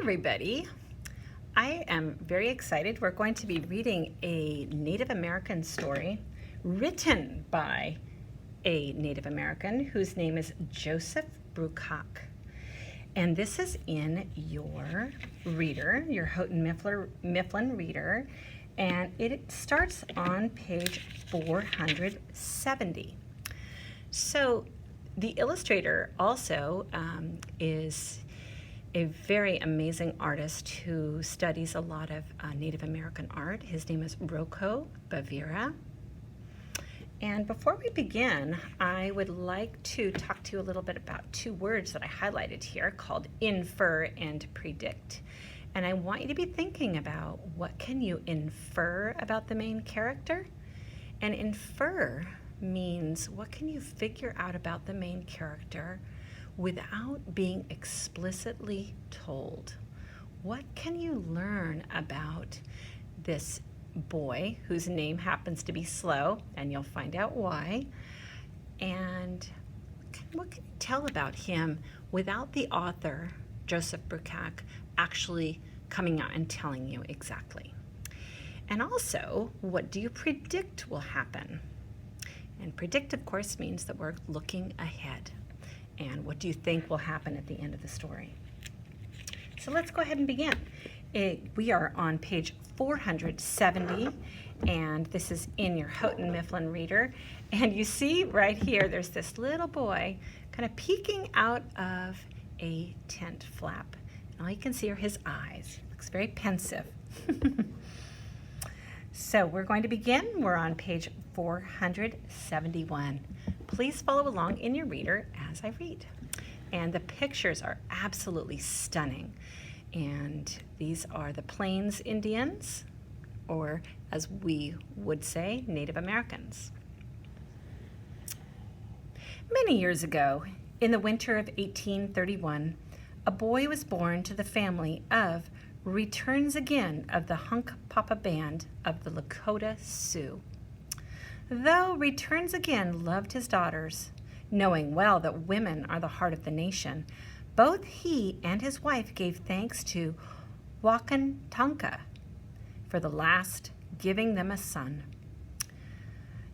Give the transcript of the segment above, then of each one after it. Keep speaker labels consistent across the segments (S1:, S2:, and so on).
S1: everybody. I am very excited. We're going to be reading a Native American story written by a Native American whose name is Joseph Bruchac. And this is in your reader, your Houghton Mifflin reader, and it starts on page 470. So the illustrator also is a very amazing artist who studies a lot of Native American art. His name is Rocco Bavira. And before we begin, I would like to talk to you a little bit about two words that I highlighted here called infer and predict. And I want you to be thinking about what can you infer about the main character? And infer means what can you figure out about the main character without being explicitly told? What can you learn about this boy whose name happens to be Slow, and you'll find out why, and what can you tell about him without the author, Joseph Bruchac, actually coming out and telling you exactly? And also, what do you predict will happen? And predict, of course, means that we're looking ahead. And what do you think will happen at the end of the story? So let's go ahead and begin. We are on page 470, and this is in your Houghton Mifflin reader. And you see right here, there's this little boy kind of peeking out of a tent flap. And all you can see are his eyes. Looks very pensive. So we're going to begin. We're on page 471. Please follow along in your reader as I read. And the pictures are absolutely stunning. And these are the Plains Indians, or as we would say, Native Americans. Many years ago, in the winter of 1831, a boy was born to the family of Returns Again of the Hunkpapa Band of the Lakota Sioux. Though Returns Again loved his daughters, knowing well that women are the heart of the nation, both he and his wife gave thanks to Wakantanka for the last giving them a son.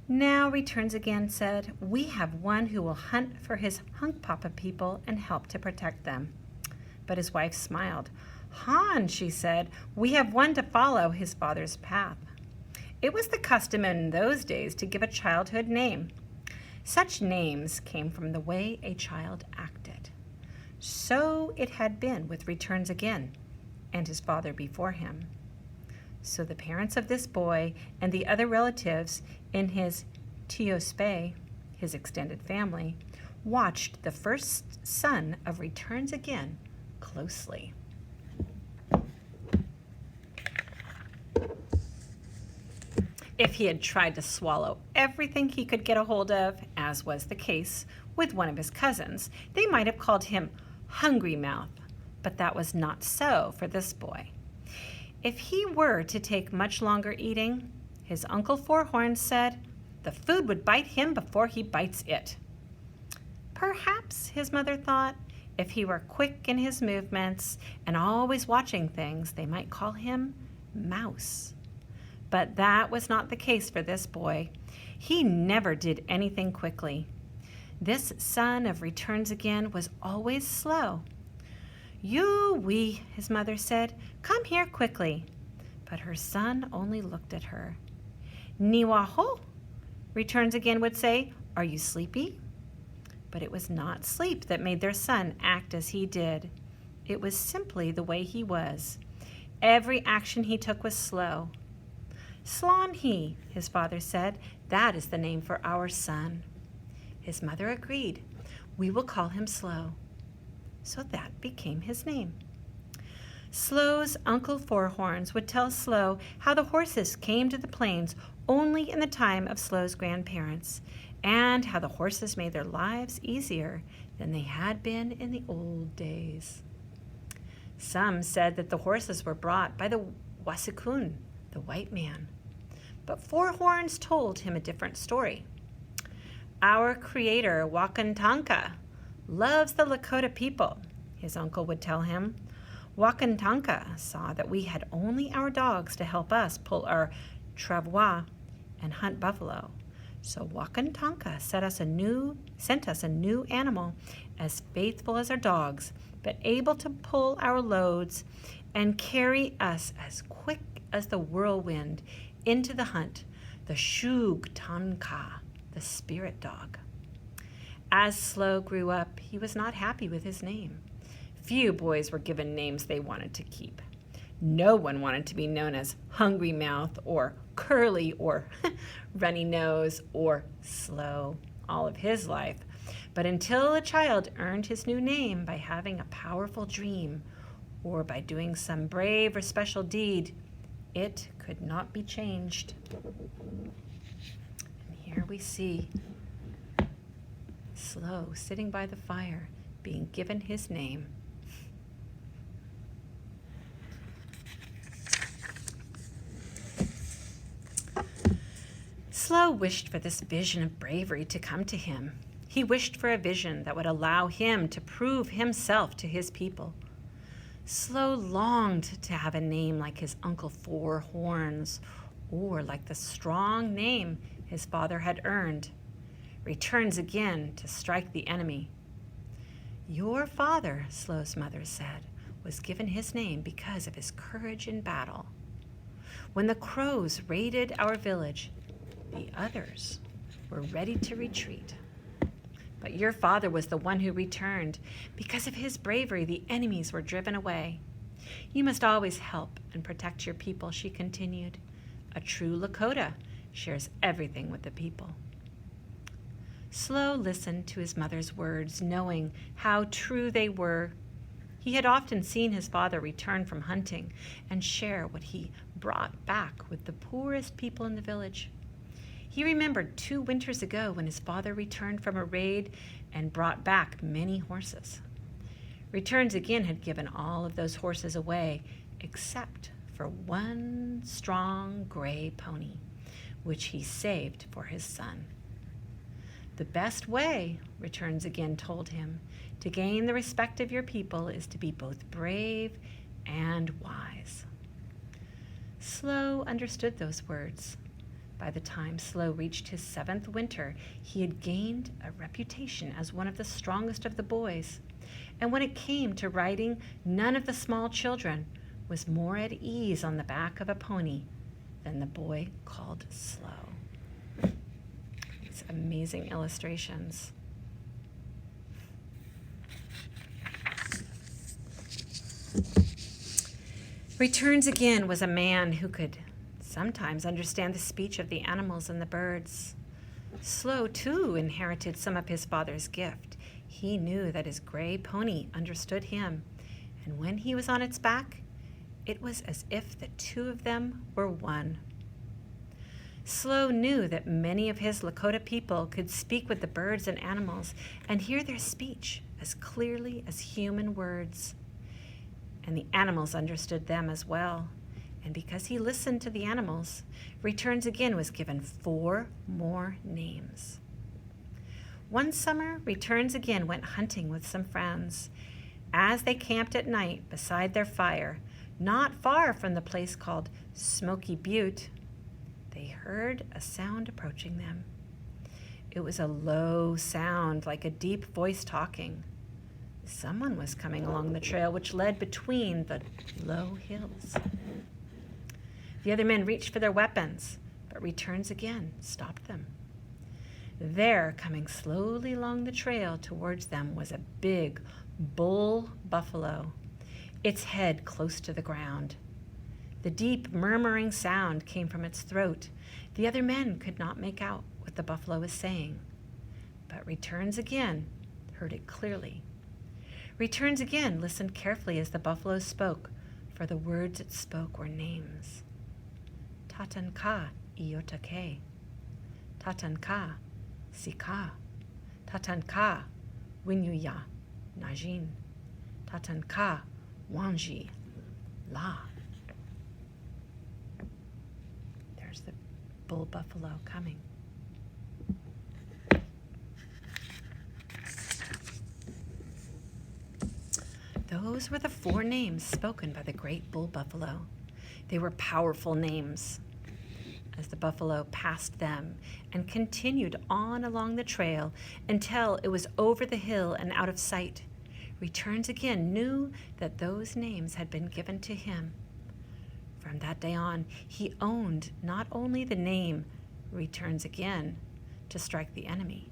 S1: Now Returns Again said, "We have one who will hunt for his Hunkpapa people and help to protect them." But his wife smiled. "Han," she said, "we have one to follow his father's path." It was the custom in those days to give a childhood name. Such names came from the way a child acted. So it had been with Returns Again and his father before him. So the parents of this boy and the other relatives in his Tiospe, his extended family, watched the first son of Returns Again closely. If he had tried to swallow everything he could get a hold of, as was the case with one of his cousins, they might have called him Hungry Mouth, but that was not so for this boy. If he were to take much longer eating, his Uncle Four Horns said, the food would bite him before he bites it. Perhaps, his mother thought, if he were quick in his movements and always watching things, they might call him Mouse. But that was not the case for this boy. He never did anything quickly. This son of Returns Again was always slow. "You-wee," his mother said, "come here quickly." But her son only looked at her. "Niwaho," Returns Again would say, "are you sleepy?" But it was not sleep that made their son act as he did. It was simply the way he was. Every action he took was slow. "Slonhi," his father said, "that is the name for our son." His mother agreed. "We will call him Slow." So that became his name. Slow's Uncle Four Horns would tell Slow how the horses came to the plains only in the time of Slow's grandparents, and how the horses made their lives easier than they had been in the old days. Some said that the horses were brought by the Wasikun, the white man. But Four Horns told him a different story. "Our creator, Wakantanka, loves the Lakota people," his uncle would tell him. Wakantanka saw that we had only our dogs to help us pull our travois and hunt buffalo. So Wakantanka sent us a new animal as faithful as our dogs, but able to pull our loads and carry us as quick as the whirlwind into the hunt, the Shugtanka, the spirit dog. As Slow grew up, he was not happy with his name. Few boys were given names they wanted to keep. No one wanted to be known as Hungry Mouth or Curly or Runny Nose or Slow all of his life. But until a child earned his new name by having a powerful dream or by doing some brave or special deed, it could not be changed. And here we see Slow sitting by the fire, being given his name. Slow wished for this vision of bravery to come to him. He wished for a vision that would allow him to prove himself to his people. Slow longed to have a name like his Uncle Four Horns, or like the strong name his father had earned. Returns again to strike the enemy. Your father, Slow's mother said, was given his name because of his courage in battle. When the crows raided our village, the others were ready to retreat. But your father was the one who returned. Because of his bravery, the enemies were driven away. You must always help and protect your people, she continued. A true Lakota shares everything with the people. Slow listened to his mother's words, knowing how true they were. He had often seen his father return from hunting and share what he brought back with the poorest people in the village. He remembered 2 winters ago when his father returned from a raid and brought back many horses. Returns again had given all of those horses away, except for one strong gray pony, which he saved for his son. The best way, Returns again told him, to gain the respect of your people is to be both brave and wise. Slow understood those words. By the time Slow reached his 7th winter, he had gained a reputation as one of the strongest of the boys. And when it came to riding, none of the small children was more at ease on the back of a pony than the boy called Slow. These amazing illustrations. Returns again was a man who could sometimes understand the speech of the animals and the birds. Slow, too, inherited some of his father's gift. He knew that his gray pony understood him, and when he was on its back, it was as if the 2 of them were one. Slow knew that many of his Lakota people could speak with the birds and animals and hear their speech as clearly as human words. And the animals understood them as well. And because he listened to the animals, Returns again was given 4 more names. One summer, Returns again went hunting with some friends. As they camped at night beside their fire, not far from the place called Smoky Butte, they heard a sound approaching them. It was a low sound, like a deep voice talking. Someone was coming along the trail which led between the low hills. The other men reached for their weapons, but Returns again stopped them. There, coming slowly along the trail towards them, was a big bull buffalo, its head close to the ground. The deep murmuring sound came from its throat. The other men could not make out what the buffalo was saying, but Returns again heard it clearly. Returns again listened carefully as the buffalo spoke, for the words it spoke were names. Tatanka Iotake, Tatanka Sika, Tatanka Winyuya Najin, Tatanka Wanji La. There's the bull buffalo coming. Those were the 4 names spoken by the great bull buffalo. They were powerful names. As the buffalo passed them and continued on along the trail until it was over the hill and out of sight, Returns Again knew that those names had been given to him. From that day on, he owned not only the name Returns Again to strike the enemy,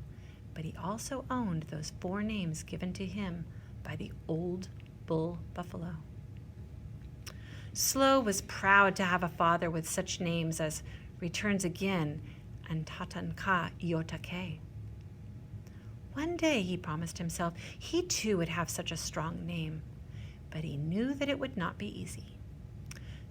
S1: but he also owned those 4 names given to him by the old bull buffalo. Slow was proud to have a father with such names as Returns Again and Tatanka Iotake. One day, he promised himself, he too would have such a strong name, but he knew that it would not be easy.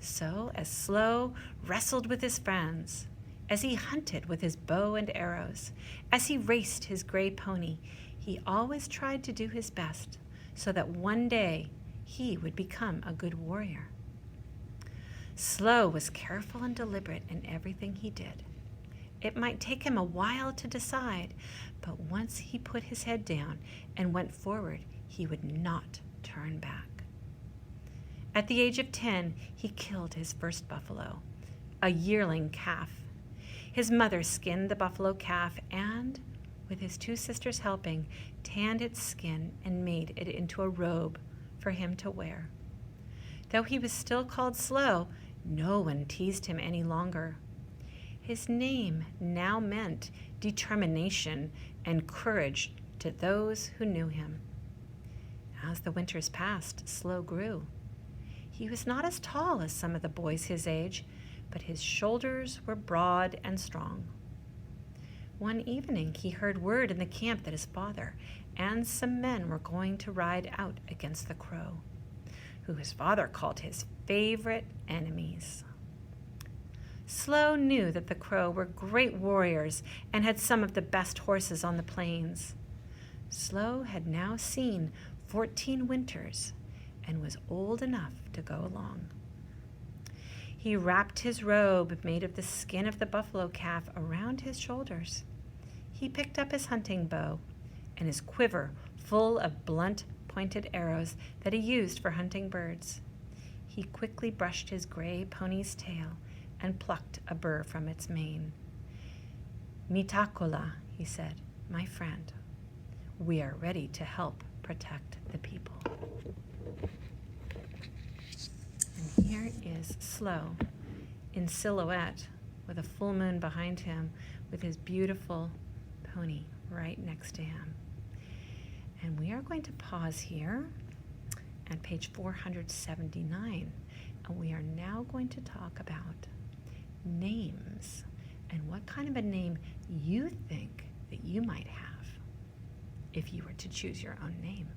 S1: So, as Slow wrestled with his friends, as he hunted with his bow and arrows, as he raced his gray pony, he always tried to do his best so that one day he would become a good warrior. Slow was careful and deliberate in everything he did. It might take him a while to decide, but once he put his head down and went forward, he would not turn back. At the age of 10, he killed his first buffalo, a yearling calf. His mother skinned the buffalo calf and, with his 2 sisters helping, tanned its skin and made it into a robe for him to wear. Though he was still called Slow, no one teased him any longer. His name now meant determination and courage to those who knew him. As the winters passed, Slow grew. He was not as tall as some of the boys his age, but his shoulders were broad and strong. One evening, he heard word in the camp that his father and some men were going to ride out against the Crow, who his father called his favorite enemies. Slow knew that the Crow were great warriors and had some of the best horses on the plains. Slow had now seen 14 winters and was old enough to go along. He wrapped his robe made of the skin of the buffalo calf around his shoulders. He picked up his hunting bow and his quiver full of blunt, pointed arrows that he used for hunting birds. He quickly brushed his gray pony's tail and plucked a burr from its mane. Mitakola, he said, my friend, we are ready to help protect the people. And here is Slow in silhouette with a full moon behind him with his beautiful pony right next to him. And we are going to pause here at page 479, and we are now going to talk about names and what kind of a name you think that you might have if you were to choose your own name.